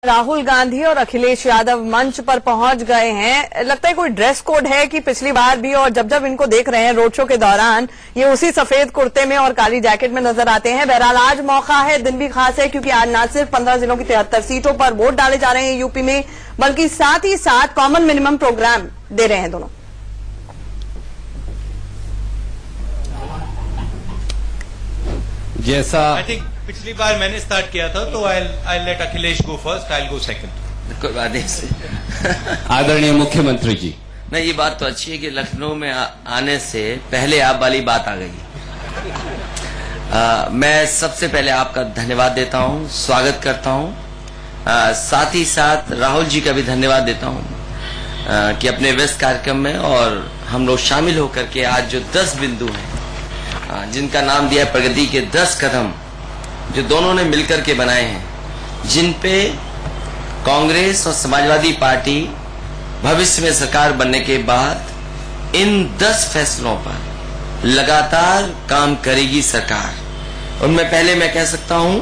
राहुल गांधी और अखिलेश यादव मंच पर पहुंच गए हैं। लगता है कोई ड्रेस कोड है कि पिछली बार भी और जब जब इनको देख रहे हैं रोड शो के दौरान ये उसी सफेद कुर्ते में और काली जैकेट में नजर आते हैं। बहरहाल आज मौका है, दिन भी खास है क्योंकि आज न सिर्फ 15 जिलों की 73 सीटों पर वोट डाले जा रहे हैं यूपी में, बल्कि साथ ही साथ कॉमन मिनिमम प्रोग्राम दे रहे हैं दोनों। जैसा पिछली बार मैंने स्टार्ट किया था तो I let Akhilesh go first, I go second. कोई बात नहीं। आदरणीय मुख्यमंत्री जी, नहीं, ये बात तो अच्छी है कि लखनऊ में आने से पहले आप वाली बात आ गई। मैं सबसे पहले आपका धन्यवाद देता हूं, स्वागत करता हूं। साथ ही साथ राहुल जी का भी धन्यवाद देता हूं कि अपने व्यस्त कार्यक्रम में और हम लोग शामिल होकर के आज जो 10 बिंदु हैं जिनका नाम दिया है प्रगति के 10 कदम, जो दोनों ने मिलकर के बनाए हैं, जिन पे कांग्रेस और समाजवादी पार्टी भविष्य में सरकार बनने के बाद इन 10 फैसलों पर लगातार काम करेगी सरकार। उनमें पहले मैं कह सकता हूं,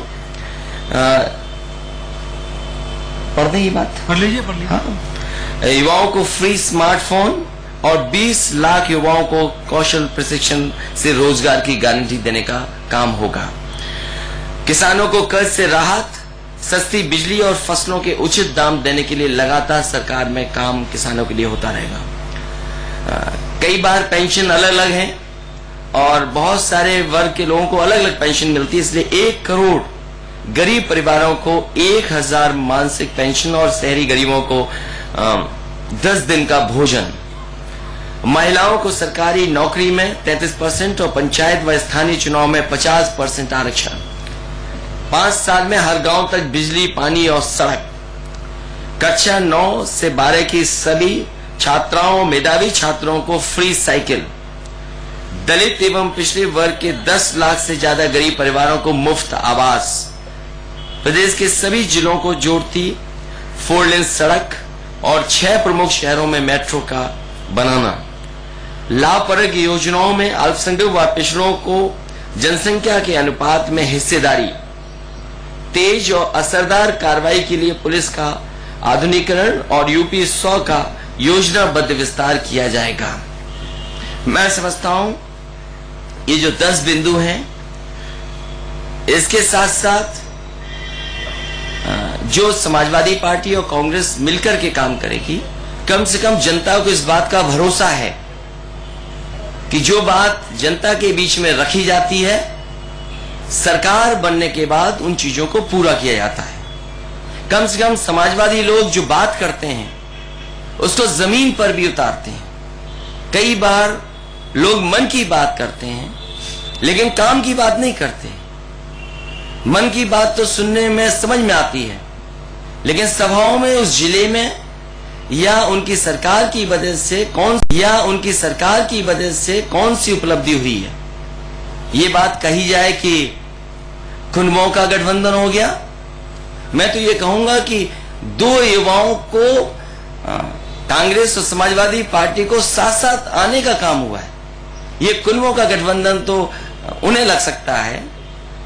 पढ़ दें ये बात? पढ़ लीजिए। हाँ। युवाओं को फ्री स्मार्टफोन और 20 लाख युवाओं को कौशल प्रशिक्षण से रोजगार की गारंटी देने का काम होगा। किसानों को कर्ज से राहत, सस्ती बिजली और फसलों के उचित दाम देने के लिए लगातार सरकार में काम किसानों के लिए होता रहेगा। कई बार पेंशन अलग अलग है और बहुत सारे वर्ग के लोगों को अलग अलग पेंशन मिलती है, इसलिए 1 करोड़ गरीब परिवारों को 1000 मासिक पेंशन और शहरी गरीबों को 10 दिन का भोजन। महिलाओं को सरकारी नौकरी में 33% और पंचायत व स्थानीय चुनाव में 50% आरक्षण। 5 साल में हर गांव तक बिजली, पानी और सड़क। कक्षा 9 से 12 की सभी छात्राओं, मेधावी छात्रों को फ्री साइकिल। दलित एवं पिछड़े वर्ग के 10 लाख से ज्यादा गरीब परिवारों को मुफ्त आवास। प्रदेश के सभी जिलों को जोड़ती 4 लेन सड़क और 6 प्रमुख शहरों में मेट्रो का बनाना। लाभप्रद योजनाओं में अल्पसंख्यक व पिछड़ों को जनसंख्या के अनुपात में हिस्सेदारी। तेज और असरदार कार्रवाई के लिए पुलिस का आधुनिकीकरण और यूपी 100 का योजनाबद्ध विस्तार किया जाएगा। मैं समझता हूं ये जो 10 बिंदु हैं, इसके साथ साथ जो समाजवादी पार्टी और कांग्रेस मिलकर के काम करेगी, कम से कम जनता को इस बात का भरोसा है कि जो बात जनता के बीच में रखी जाती है, सरकार बनने के बाद उन चीजों को पूरा किया जाता है। कम से कम समाजवादी लोग जो बात करते हैं उसको जमीन पर भी उतारते हैं। कई बार लोग मन की बात करते हैं लेकिन काम की बात नहीं करते। मन की बात तो सुनने में समझ में आती है, लेकिन सभाओं में उस जिले में या उनकी सरकार की वजह से कौन सी उपलब्धि हुई है, ये बात कही जाए कि खुनमों का गठबंधन हो गया। मैं तो ये कहूंगा कि 2 युवाओं को कांग्रेस और समाजवादी पार्टी को साथ साथ आने का काम हुआ है। ये खुनमों का गठबंधन तो उन्हें लग सकता है,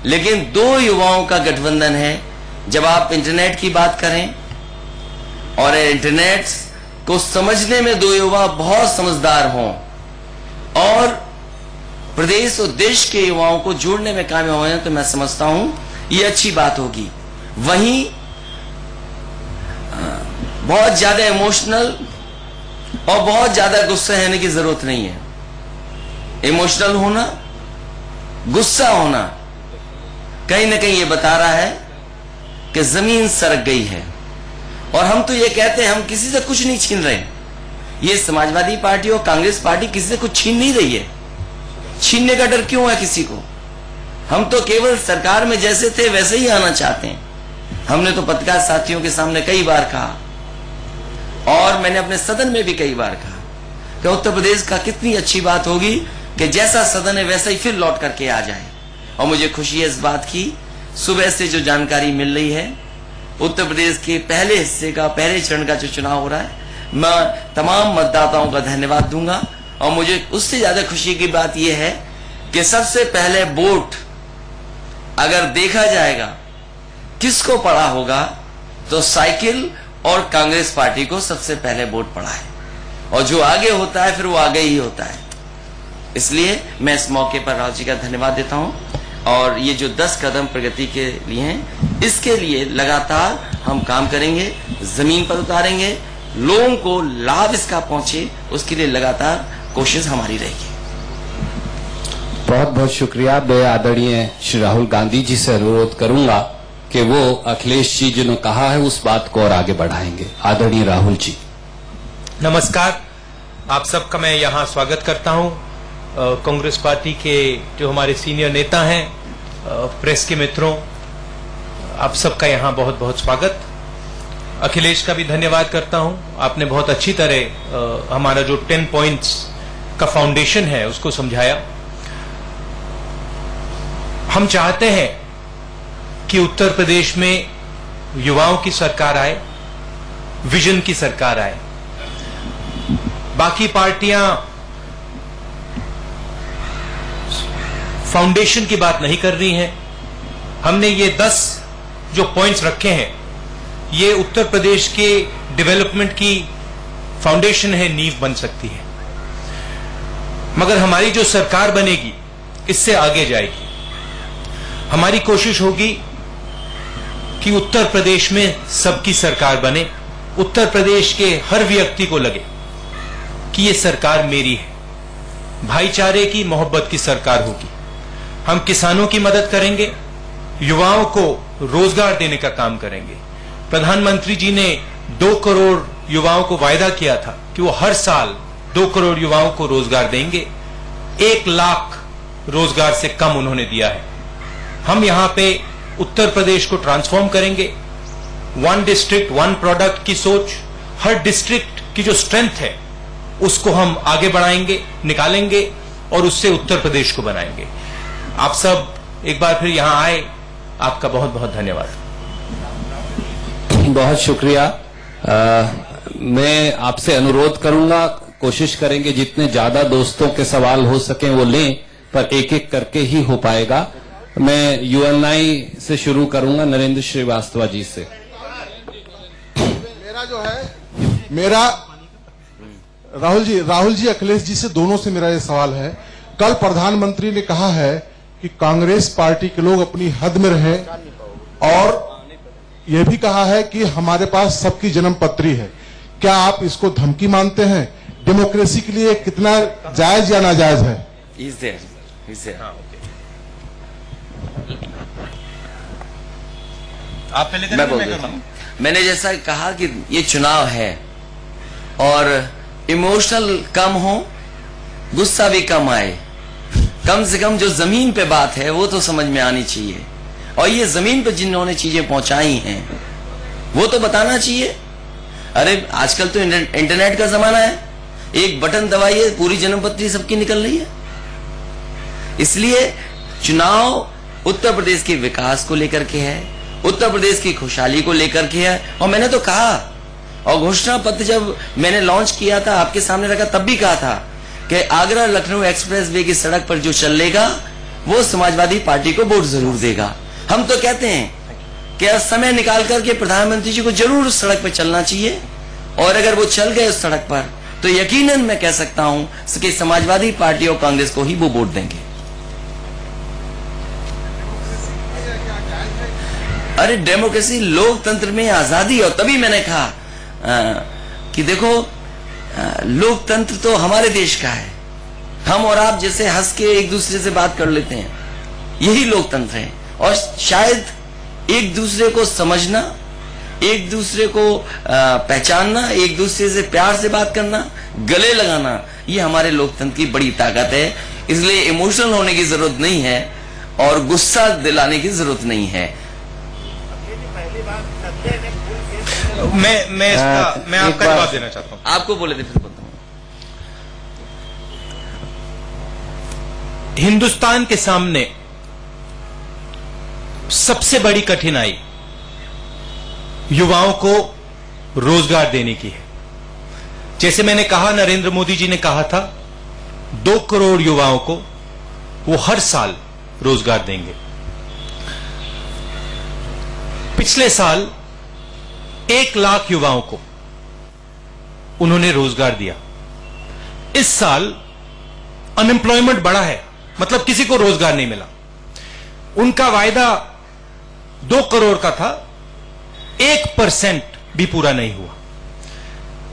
लेकिन 2 युवाओं का गठबंधन है। जब आप इंटरनेट की बात करें और इंटरनेट को समझने में 2 युवा बहुत समझदार हों और प्रदेश और देश के युवाओं को जोड़ने में कामयाब हैं, तो मैं समझता हूं ये अच्छी बात होगी। वहीं बहुत ज्यादा इमोशनल और बहुत ज्यादा गुस्सा होने की जरूरत नहीं है। इमोशनल होना, गुस्सा होना कहीं ना कहीं ये बता रहा है कि जमीन सरक गई है। और हम तो ये कहते हैं हम किसी से कुछ नहीं छीन रहे। ये समाजवादी पार्टी और कांग्रेस पार्टी किसी से कुछ छीन नहीं रही है। छीनने का डर क्यों है किसी को? हम तो केवल सरकार में जैसे थे वैसे ही आना चाहते हैं। हमने तो पत्रकार साथियों के सामने कई बार कहा और मैंने अपने सदन में भी कई बार कहा कि उत्तर प्रदेश का कितनी अच्छी बात होगी कि जैसा सदन है वैसा ही फिर लौट करके आ जाए। और मुझे खुशी है इस बात की, सुबह से जो जानकारी मिल रही है, उत्तर प्रदेश के पहले हिस्से का, पहले चरण का जो चुनाव हो रहा है, मैं तमाम मतदाताओं का धन्यवाद दूंगा। और मुझे उससे ज्यादा खुशी की बात यह है कि सबसे पहले वोट अगर देखा जाएगा किसको पड़ा होगा तो साइकिल और कांग्रेस पार्टी को सबसे पहले वोट पड़ा है, और जो आगे होता है फिर वो आगे ही होता है। इसलिए मैं इस मौके पर राहुल जी का धन्यवाद देता हूं, और ये जो 10 कदम प्रगति के लिए हैं, इसके लिए लगातार हम काम करेंगे, जमीन पर उतारेंगे, लोगों को लाभ इसका पहुंचे, उसके लिए लगातार कोशिश हमारी रहेगी। बहुत बहुत शुक्रिया। मैं आदरणीय श्री राहुल गांधी जी से अनुरोध करूंगा कि वो अखिलेश जी जिन्होंने कहा है उस बात को और आगे बढ़ाएंगे। आदरणीय राहुल जी। नमस्कार, आप सबका मैं यहाँ स्वागत करता हूँ। कांग्रेस पार्टी के जो हमारे सीनियर नेता हैं, प्रेस के मित्रों, आप सबका यहाँ बहुत बहुत स्वागत। अखिलेश का भी धन्यवाद करता हूँ, आपने बहुत अच्छी तरह हमारा जो 10 पॉइंट्स का फाउंडेशन है उसको समझाया। हम चाहते हैं कि उत्तर प्रदेश में युवाओं की सरकार आए, विजन की सरकार आए। बाकी पार्टियां फाउंडेशन की बात नहीं कर रही हैं। हमने ये 10 जो पॉइंट्स रखे हैं, ये उत्तर प्रदेश के डेवलपमेंट की फाउंडेशन है, नींव बन सकती है। मगर हमारी जो सरकार बनेगी इससे आगे जाएगी। हमारी कोशिश होगी कि उत्तर प्रदेश में सबकी सरकार बने, उत्तर प्रदेश के हर व्यक्ति को लगे कि ये सरकार मेरी है, भाईचारे की, मोहब्बत की सरकार होगी। हम किसानों की मदद करेंगे, युवाओं को रोजगार देने का काम करेंगे। प्रधानमंत्री जी ने 2 करोड़ युवाओं को वायदा किया था कि वो हर साल 2 करोड़ युवाओं को रोजगार देंगे। 1 लाख रोजगार से कम उन्होंने दिया है। हम यहां पे उत्तर प्रदेश को ट्रांसफॉर्म करेंगे। 1 डिस्ट्रिक्ट 1 प्रोडक्ट की सोच, हर डिस्ट्रिक्ट की जो स्ट्रेंथ है उसको हम आगे बढ़ाएंगे, निकालेंगे और उससे उत्तर प्रदेश को बनाएंगे। आप सब एक बार फिर यहां आए, आपका बहुत बहुत धन्यवाद। बहुत शुक्रिया। मैं आपसे अनुरोध करूंगा, कोशिश करेंगे जितने ज्यादा दोस्तों के सवाल हो सके वो लें, पर एक एक करके ही हो पाएगा। मैं यूएनआई से शुरू करूंगा, नरेंद्र श्रीवास्तव जी से। मेरा राहुल जी अखिलेश जी से, दोनों से मेरा ये सवाल है। कल प्रधानमंत्री ने कहा है कि कांग्रेस पार्टी के लोग अपनी हद में रहें, और यह भी कहा है कि हमारे पास सबकी जन्म पत्री है। क्या आप इसको धमकी मानते हैं? डेमोक्रेसी के लिए कितना जायज या नाजायज है? आप पहले मैं बोल देता हूं। मैंने जैसा कहा कि ये चुनाव है, और इमोशनल कम हो, गुस्सा भी कम आए, कम से कम जो जमीन पे बात है वो तो समझ में आनी चाहिए, और ये जमीन पे जिन्होंने चीजें पहुंचाई हैं वो तो बताना चाहिए। अरे आजकल तो इंटरनेट का जमाना है, एक बटन दबाइए पूरी जन्मपत्री सबकी निकल रही है। इसलिए चुनाव उत्तर प्रदेश के विकास को लेकर के है, उत्तर प्रदेश की खुशहाली को लेकर के है। और मैंने तो कहा, और घोषणा पत्र जब मैंने लॉन्च किया था, आपके सामने रखा, तब भी कहा था कि आगरा लखनऊ एक्सप्रेस वे की सड़क पर जो चलेगा वो समाजवादी पार्टी को वोट जरूर देगा। हम तो कहते हैं कि समय निकाल करके प्रधानमंत्री जी को जरूर उस सड़क पर चलना चाहिए, और अगर वो चल गए उस सड़क पर तो यकीनन मैं कह सकता हूं कि समाजवादी पार्टी और कांग्रेस को ही वो वोट देंगे। अरे डेमोक्रेसी, लोकतंत्र में आजादी, और तभी मैंने कहा कि देखो लोकतंत्र तो हमारे देश का है। हम और आप जैसे हंस के एक दूसरे से बात कर लेते हैं, यही लोकतंत्र है। और शायद एक दूसरे को समझना, एक दूसरे को पहचानना, एक दूसरे से प्यार से बात करना, गले लगाना, ये हमारे लोकतंत्र की बड़ी ताकत है। इसलिए इमोशनल होने की जरूरत नहीं है और गुस्सा दिलाने की जरूरत नहीं है। मैं आपका जवाब देना चाहता हूं। आपको बोले थे, फिर बोलता हूं। हिंदुस्तान के सामने सबसे बड़ी कठिनाई युवाओं को रोजगार देने की है। जैसे मैंने कहा, नरेंद्र मोदी जी ने कहा था 2 करोड़ युवाओं को वो हर साल रोजगार देंगे। पिछले साल 1 लाख युवाओं को उन्होंने रोजगार दिया। इस साल अनएम्प्लॉयमेंट बढ़ा है, मतलब किसी को रोजगार नहीं मिला। उनका वायदा 2 करोड़ का था, 1% भी पूरा नहीं हुआ।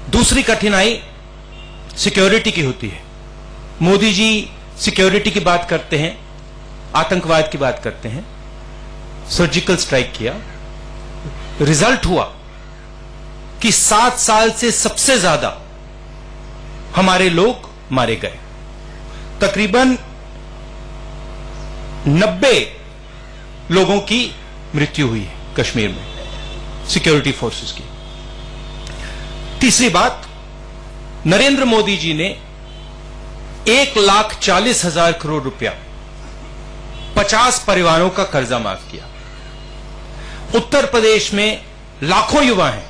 दूसरी कठिनाई सिक्योरिटी की होती है। मोदी जी सिक्योरिटी की बात करते हैं, आतंकवाद की बात करते हैं, सर्जिकल स्ट्राइक किया, रिजल्ट हुआ कि 7 साल से सबसे ज्यादा हमारे लोग मारे गए। तकरीबन 90 लोगों की मृत्यु हुई है कश्मीर में सिक्योरिटी फोर्सेस की। तीसरी बात, नरेंद्र मोदी जी ने 1,40,000 करोड़ रुपया 50 परिवारों का कर्जा माफ किया। उत्तर प्रदेश में लाखों युवा हैं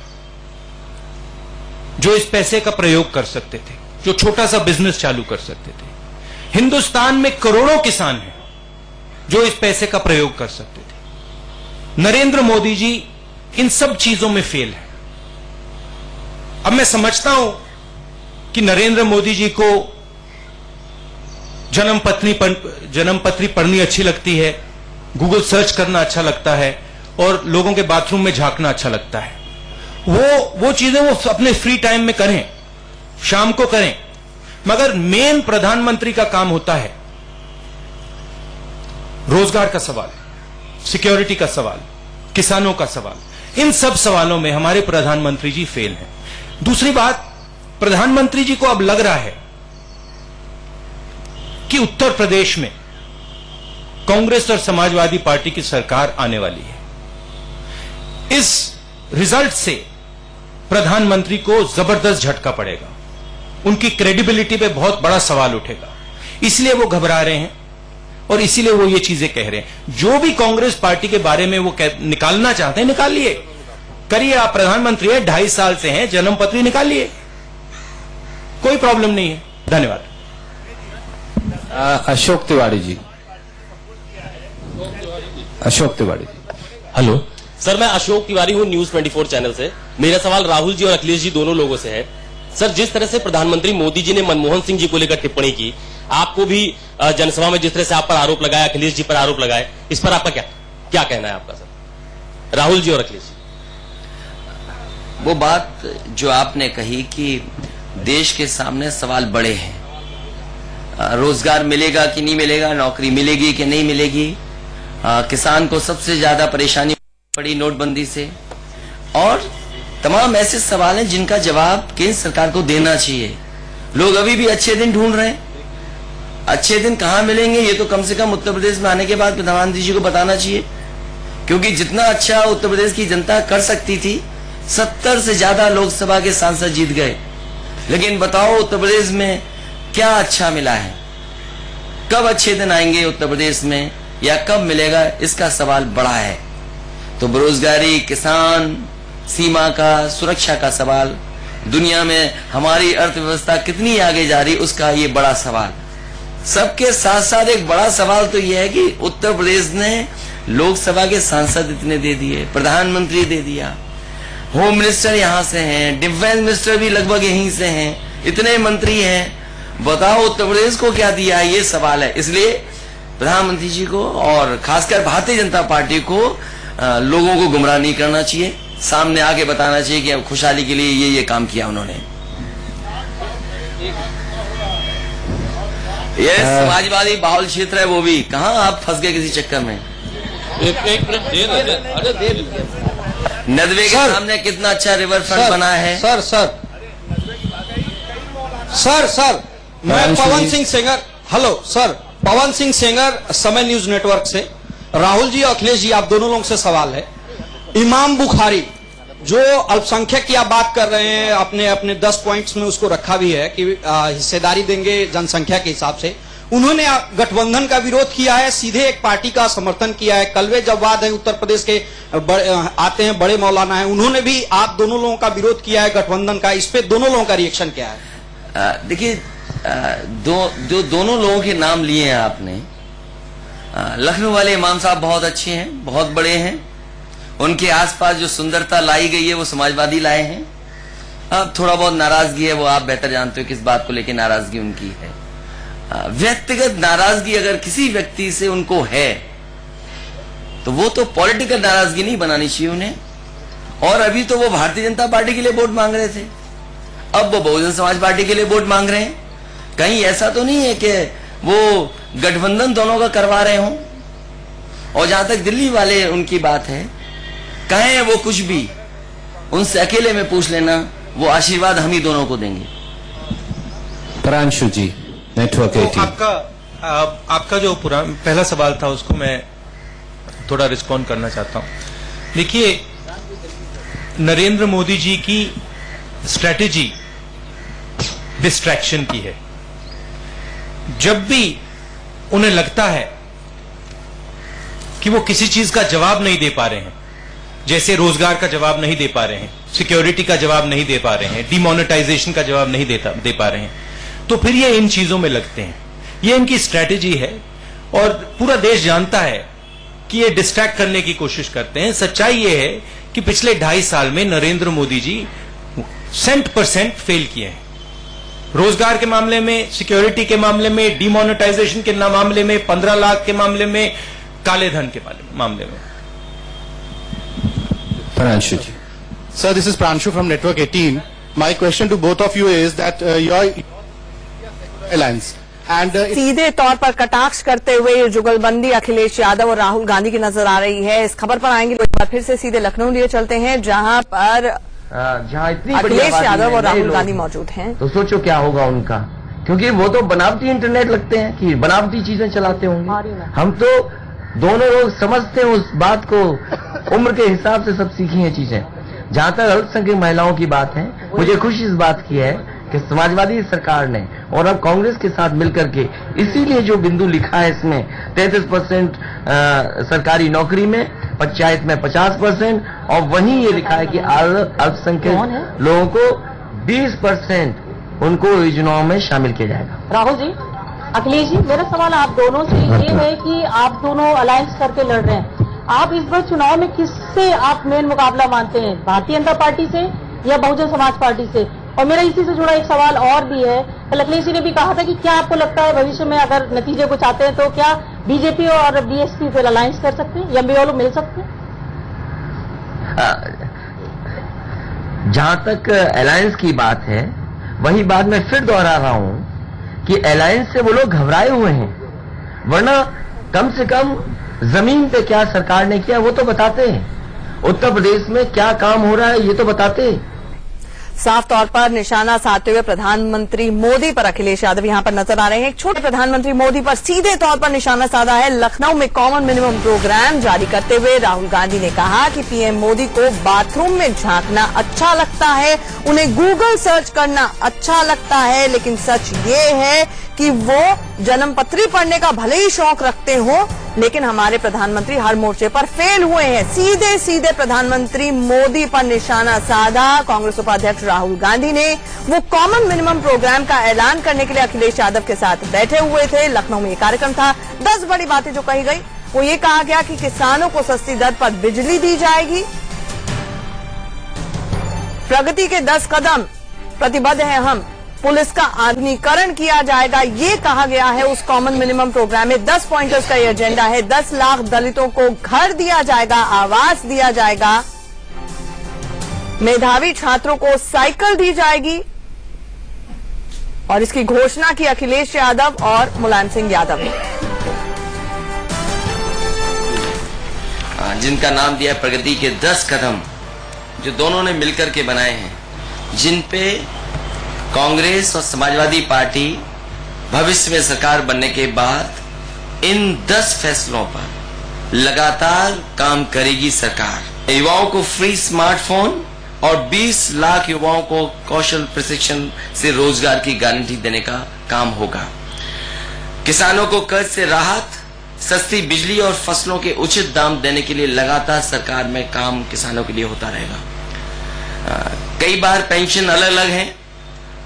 जो इस पैसे का प्रयोग कर सकते थे, जो छोटा सा बिजनेस चालू कर सकते थे। हिंदुस्तान में करोड़ों किसान हैं जो इस पैसे का प्रयोग कर सकते थे। नरेंद्र मोदी जी इन सब चीजों में फेल है। अब मैं समझता हूं कि नरेंद्र मोदी जी को जन्मपत्री पढ़नी अच्छी लगती है, गूगल सर्च करना अच्छा लगता है और लोगों के बाथरूम में झांकना अच्छा लगता है। वो चीजें वो अपने फ्री टाइम में करें, शाम को करें, मगर मेन प्रधानमंत्री का काम होता है रोजगार का सवाल, सिक्योरिटी का सवाल, किसानों का सवाल। इन सब सवालों में हमारे प्रधानमंत्री जी फेल हैं। दूसरी बात, प्रधानमंत्री जी को अब लग रहा है कि उत्तर प्रदेश में कांग्रेस और समाजवादी पार्टी की सरकार आने वाली है। इस रिजल्ट से प्रधानमंत्री को जबरदस्त झटका पड़ेगा, उनकी क्रेडिबिलिटी पे बहुत बड़ा सवाल उठेगा। इसलिए वो घबरा रहे हैं और इसीलिए वो ये चीजें कह रहे हैं। जो भी कांग्रेस पार्टी के बारे में वो निकालना चाहते हैं, निकालिए, करिए। आप प्रधानमंत्री हैं, 2.5 साल से हैं, जन्मपत्री निकालिए, कोई प्रॉब्लम नहीं है। धन्यवाद। अशोक तिवारी जी। अशोक तिवारी जी। हेलो सर, मैं अशोक तिवारी हूं न्यूज 24 चैनल से। मेरा सवाल राहुल जी और अखिलेश जी दोनों लोगों से है। सर, जिस तरह से प्रधानमंत्री मोदी जी ने मनमोहन सिंह जी को लेकर टिप्पणी की, आपको भी जनसभा में जिस तरह से आप पर आरोप लगाया, अखिलेश जी पर आरोप लगाए, इस पर आपका क्या कहना है आपका सर, राहुल जी और अखिलेश जी? वो बात जो आपने कही कि देश के सामने सवाल बड़े हैं, रोजगार मिलेगा कि नहीं मिलेगा, नौकरी मिलेगी कि नहीं मिलेगी, किसान को सबसे ज्यादा परेशानी पड़ी नोटबंदी से, और तमाम ऐसे सवाल हैं जिनका जवाब केंद्र सरकार को देना चाहिए। लोग अभी भी अच्छे दिन ढूंढ रहे हैं। अच्छे दिन कहां मिलेंगे ये तो कम से कम उत्तर प्रदेश में आने के बाद प्रधानमंत्री जी को बताना चाहिए, क्योंकि जितना अच्छा उत्तर प्रदेश की जनता कर सकती थी, 70 से ज्यादा लोकसभा के सांसद जीत गए। लेकिन बताओ उत्तर प्रदेश में क्या अच्छा मिला है? कब अच्छे दिन आएंगे उत्तर प्रदेश में, या कब मिलेगा, इसका सवाल बड़ा है। तो बेरोजगारी, किसान, सीमा का सुरक्षा का सवाल, दुनिया में हमारी अर्थव्यवस्था कितनी आगे जा रही, उसका ये बड़ा सवाल। सबके साथ साथ एक बड़ा सवाल तो यह है कि उत्तर प्रदेश ने लोकसभा के सांसद इतने दे दिए, प्रधानमंत्री दे दिया, होम मिनिस्टर यहां से हैं, डिफेंस मिनिस्टर भी लगभग यहीं से हैं, इतने मंत्री हैं। बताओ उत्तर प्रदेश को क्या दिया है, ये सवाल है। इसलिए प्रधानमंत्री जी को और खासकर भारतीय जनता पार्टी को लोगों को गुमराह नहीं करना चाहिए, सामने आके बताना चाहिए कि अब खुशहाली के लिए ये काम किया उन्होंने। ये समाजवादी बाहुल क्षेत्र है, वो भी कहां आप फंस गए किसी चक्कर में। नदवे के सामने कितना अच्छा रिवर फ्रंट बना है। सर मैं पवन सिंह सेंगर, हेलो सर, पवन सिंह सेंगर, समय न्यूज नेटवर्क से। राहुल जी और अखिलेश जी, आप दोनों लोगों से सवाल है। इमाम बुखारी जो अल्पसंख्यक की आप बात कर रहे हैं, आपने अपने 10 पॉइंट्स में उसको रखा भी है कि हिस्सेदारी देंगे जनसंख्या के हिसाब से। उन्होंने गठबंधन का विरोध किया है, सीधे एक पार्टी का समर्थन किया है। कलवे जवाद है उत्तर प्रदेश के आते हैं, बड़े मौलाना है, उन्होंने भी आप दोनों लोगों का विरोध किया है गठबंधन का। इस पे दोनों लोगों का रिएक्शन क्या है? देखिए, दोनों लोगों के नाम लिए हैं आपने। लखनऊ वाले इमाम साहब बहुत अच्छे हैं, बहुत बड़े हैं, उनके आसपास जो सुंदरता लाई गई है वो समाजवादी लाए हैं। अब थोड़ा बहुत नाराजगी है, वो आप बेहतर जानते हो किस बात को लेकर नाराजगी उनकी है। व्यक्तिगत नाराजगी अगर किसी व्यक्ति से उनको है तो वो तो पॉलिटिकल नाराजगी नहीं बनानी चाहिए उन्हें। और अभी तो वो भारतीय जनता पार्टी के लिए वोट मांग रहे थे, अब वो बहुजन समाज पार्टी के लिए वोट मांग रहे हैं। कहीं ऐसा तो नहीं है कि वो गठबंधन दोनों का करवा रहे हों। और जहां तक दिल्ली वाले उनकी बात है, कहें वो कुछ भी, उनसे अकेले में पूछ लेना, वो आशीर्वाद हम ही दोनों को देंगे। प्रांशु जी, नेटवर्क तो 18। आपका जो पहला सवाल था उसको मैं थोड़ा रिस्पॉन्ड करना चाहता हूं। देखिए, नरेंद्र मोदी जी की स्ट्रैटेजी डिस्ट्रैक्शन की है। जब भी उन्हें लगता है कि वो किसी चीज का जवाब नहीं दे पा रहे हैं, जैसे रोजगार का जवाब नहीं दे पा रहे हैं, सिक्योरिटी का जवाब नहीं दे पा रहे हैं, डिमोनेटाइजेशन का जवाब नहीं दे पा रहे हैं, तो फिर ये इन चीजों में लगते हैं। ये इनकी स्ट्रैटेजी है और पूरा देश जानता है कि ये डिस्ट्रैक्ट करने की कोशिश करते हैं। सच्चाई ये है कि पिछले 2.5 साल में नरेंद्र मोदी जी 100% फेल किए हैं। रोजगार के मामले में, सिक्योरिटी के मामले में, डिमोनेटाइजेशन के मामले में, 15 लाख के मामले में, काले धन के मामले में। प्रांशु जी। Sir, this is Pranshu from Network 18. My question to both of you is that your alliance and सीधे तौर पर कटाक्ष करते हुए ये जुगलबंदी अखिलेश यादव और राहुल गांधी की नजर आ रही है। इस खबर पर आएंगे, एक बार फिर से सीधे लखनऊ लिए चलते हैं, जहां पर इतनी अखिलेश यादव और राहुल गांधी मौजूद हैं। तो सोचो क्या होगा उनका, क्योंकि वो तो बनावटी इंटरनेट लगते हैं कि बनावटी चीजें चलाते होंगे। हम तो दोनों लोग समझते हैं उस बात को, उम्र के हिसाब से सब सीखी हैं चीजें। जहां तक अल्पसंख्यक महिलाओं की बात है, मुझे खुशी इस बात की है कि समाजवादी सरकार ने और अब कांग्रेस के साथ मिलकर के इसीलिए जो बिंदु लिखा है इसमें 33% सरकारी नौकरी में, पंचायत में 50%, और वहीं ये लिखा है कि अल्पसंख्यक लोगों को 20% उनको योजनाओं में शामिल किया जाएगा। राहुल जी, अखिलेश जी, मेरा सवाल आप दोनों से ये है कि आप दोनों अलायंस करके लड़ रहे हैं, आप इस बार चुनाव में किससे आप मेन मुकाबला मानते हैं, भारतीय जनता पार्टी से या बहुजन समाज पार्टी से? और मेरा इसी से जुड़ा एक सवाल और भी है, कल अखिलेश जी ने भी कहा था कि क्या आपको लगता है भविष्य में अगर नतीजे को चाहते हैं तो क्या बीजेपी और बीएसपी फिर अलायंस कर सकते हैं या वे लोग मिल सकते हैं? जहां तक अलायंस की बात है, वही बात मैं फिर दोहरा रहा हूं कि अलायंस से वो लोग घबराए हुए हैं, वरना कम से कम जमीन पे क्या सरकार ने किया वो तो बताते हैं, उत्तर प्रदेश में क्या काम हो रहा है ये तो बताते। साफ तौर पर निशाना साधते हुए प्रधानमंत्री मोदी पर अखिलेश यादव यहां पर नजर आ रहे हैं। एक छोटे प्रधानमंत्री मोदी पर सीधे तौर पर निशाना साधा है। लखनऊ में कॉमन मिनिमम प्रोग्राम जारी करते हुए राहुल गांधी ने कहा कि पीएम मोदी को बाथरूम में झांकना अच्छा लगता है, उन्हें गूगल सर्च करना अच्छा लगता है, लेकिन सच ये है कि वो जन्मपत्री पढ़ने का भले ही शौक रखते हो, लेकिन हमारे प्रधानमंत्री हर मोर्चे पर फेल हुए हैं। सीधे सीधे प्रधानमंत्री मोदी पर निशाना साधा। कांग्रेस उपाध्यक्ष राहुल गांधी ने वो कॉमन मिनिमम प्रोग्राम का ऐलान करने के लिए अखिलेश यादव के साथ बैठे हुए थे। लखनऊ में ये कार्यक्रम था। 10 बड़ी बातें जो कही गई, वो ये कहा गया कि किसानों को सस्ती दर पर बिजली दी जाएगी, प्रगति के 10 कदम प्रतिबद्ध हैं हम, पुलिस का आधुनिकीकरण किया जाएगा, ये कहा गया है उस कॉमन मिनिमम प्रोग्राम में। 10 पॉइंटर्स का ये एजेंडा है। 10 लाख दलितों को घर दिया जाएगा, आवास दिया जाएगा, मेधावी छात्रों को साइकिल दी जाएगी, और इसकी घोषणा की अखिलेश यादव और मुलायम सिंह यादव ने, जिनका नाम दिया प्रगति के 10 कदम, जो दोनों ने मिलकर के बनाए हैं, जिन पे कांग्रेस और समाजवादी पार्टी भविष्य में सरकार बनने के बाद इन 10 फैसलों पर लगातार काम करेगी सरकार। युवाओं को फ्री स्मार्टफोन और 20 लाख युवाओं को कौशल प्रशिक्षण से रोजगार की गारंटी देने का काम होगा। किसानों को कर्ज से राहत, सस्ती बिजली और फसलों के उचित दाम देने के लिए लगातार सरकार में काम किसानों के लिए होता रहेगा। कई बार पेंशन अलग अलग है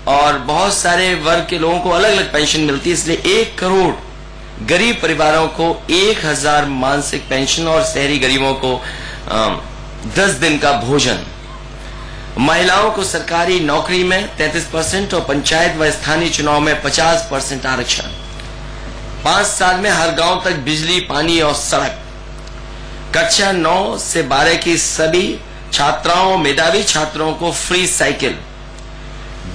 और बहुत सारे वर्ग के लोगों को अलग अलग पेंशन मिलती है, इसलिए 1 करोड़ गरीब परिवारों को 1000 मासिक पेंशन और शहरी गरीबों को 10 दिन का भोजन, महिलाओं को सरकारी नौकरी में 33% और पंचायत व स्थानीय चुनाव में 50% आरक्षण, 5 साल में हर गांव तक बिजली, पानी और सड़क, कक्षा 9 से 12 की सभी छात्राओं, मेधावी छात्रों को फ्री साइकिल,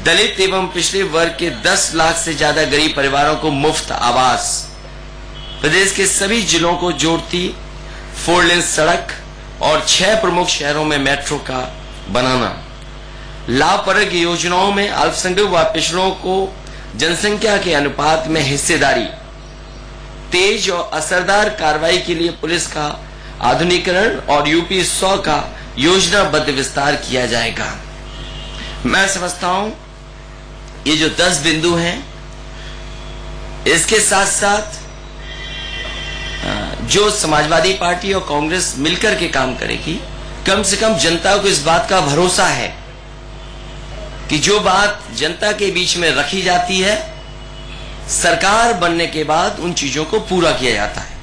दलित एवं पिछड़े वर्ग के 10 लाख से ज्यादा गरीब परिवारों को मुफ्त आवास, प्रदेश के सभी जिलों को जोड़ती 4 लेन सड़क और 6 प्रमुख शहरों में मेट्रो का बनाना, लाभप्रद योजनाओं में अल्पसंख्यक व पिछड़ों को जनसंख्या के अनुपात में हिस्सेदारी, तेज और असरदार कार्रवाई के लिए पुलिस का आधुनिकीकरण और यूपी 100 का योजनाबद्ध विस्तार किया जाएगा। मैं समझता हूं ये जो 10 बिंदु हैं, इसके साथ साथ जो समाजवादी पार्टी और कांग्रेस मिलकर के काम करेगी, कम से कम जनता को इस बात का भरोसा है कि जो बात जनता के बीच में रखी जाती है, सरकार बनने के बाद उन चीजों को पूरा किया जाता है।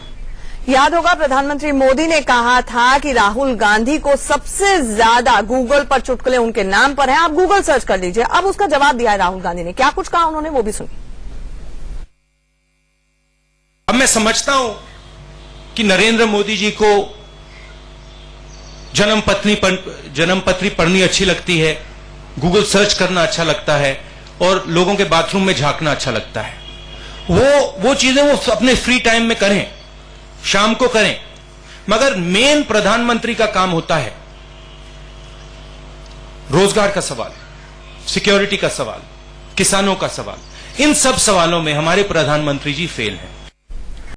याद होगा प्रधानमंत्री मोदी ने कहा था कि राहुल गांधी को सबसे ज्यादा गूगल पर चुटकुले उनके नाम पर हैं, आप गूगल सर्च कर लीजिए। अब उसका जवाब दिया है राहुल गांधी ने, क्या कुछ कहा उन्होंने वो भी सुनिए। अब मैं समझता हूं कि नरेंद्र मोदी जी को जन्मपत्री पढ़नी अच्छी लगती है, गूगल सर्च करना अच्छा लगता है और लोगों के बाथरूम में झांकना अच्छा लगता है। वो चीजें वो अपने फ्री टाइम में करें, शाम को करें, मगर मेन प्रधानमंत्री का काम होता है रोजगार का सवाल, सिक्योरिटी का सवाल, किसानों का सवाल। इन सब सवालों में हमारे प्रधानमंत्री जी फेल हैं।